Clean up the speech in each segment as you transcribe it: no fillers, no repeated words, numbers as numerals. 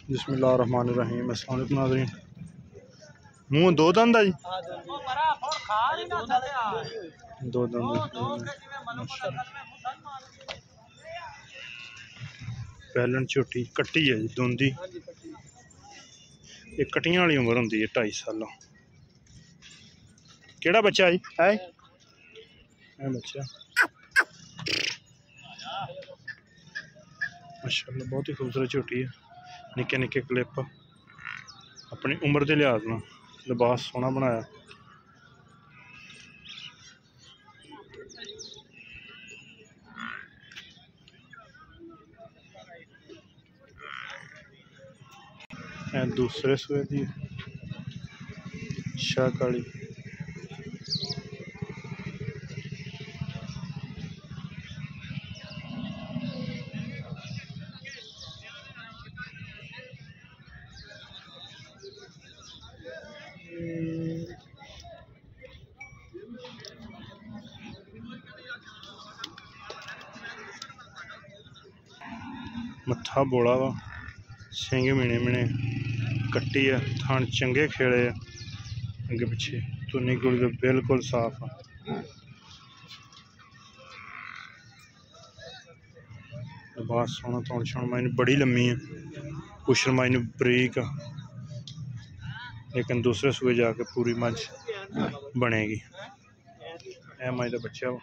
बिस्मिल्लाहिर्रहमानिर्रहीम। अस्सलाम वालेकुम नाज़रीन। मुँह दो दंद जी, दो दंद पैलन झोटी कट्टी है जी, दोंदी। ये कट्टियां वाली उम्र होंदी है 2.5 साल। केड़ा बच्चा जी है बच्चा माशाअल्लाह, बहुत ही खूबसूरत झोटी है। निक्के निक्के क्लिप, अपनी उम्र के लिहाज में लिबास सोहना बनाया। दूसरे सूए की शाह काली। मत्था बोला वा, सिंग मीने मीने, कट्टी है, थान चंगे खेड़े है, अगे पिछे तुन्नी गुड़ी तो बिल्कुल साफ है। लिबास सोहना, थोन छोन माइन बड़ी लम्मी है, पुछर माइन बरीक, लेकिन दूसरे सूए जाके पूरी मझ बनेगी। यह मझ का बच्चा वा,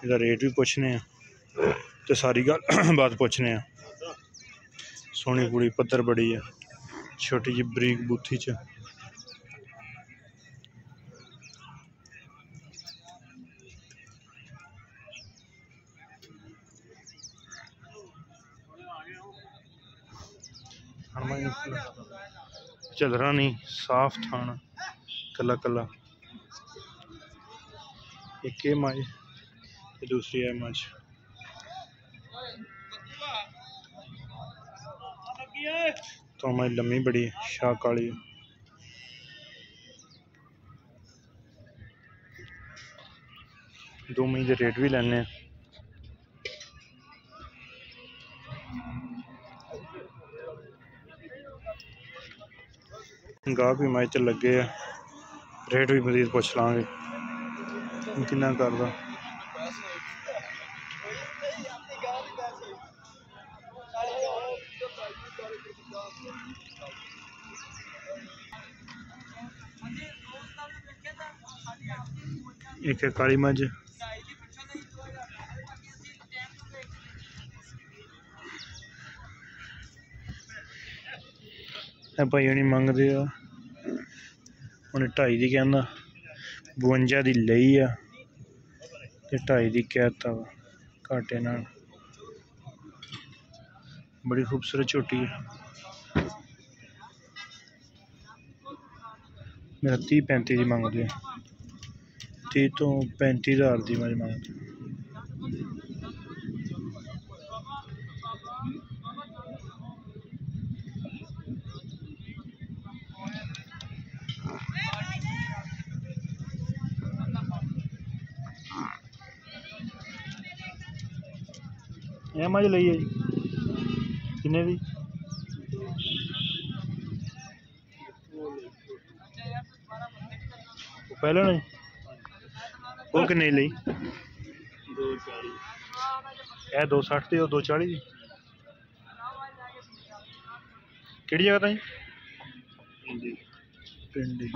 इसका रेट भी पुछने तो सारी गल बात पुछने। सोहनी कुड़ी पत्थर बड़ी है, छोटी जी बरीक बूथी च। चदरा नहीं, साफ थान, कला कला। एक मझ, दूसरी है मझ। तो मझ लम्मी बड़ी है, शाह काली। दो महीने रेट भी लैने। गाह भी मझ च लगे है, रेट भी मजीद पुछ लांगे किन्ना करदा। एक है काली मझ, भाई उन्हें मंगते आ, उन्हें 2.5 की कहना, 52 की लई आ, 2.5 की कहता वा घाटे नाल। बड़ी खूबसूरत झोटी है। मेरा 30-35 की मंगते, 30 तो 35 हज़ार की मझ मंगते। यह मझ लई है जी, किन्ने दी? पहले नहीं वो किन्ने लई? 260 की और 240 की। केड़ी जगह ताई? पिंडी।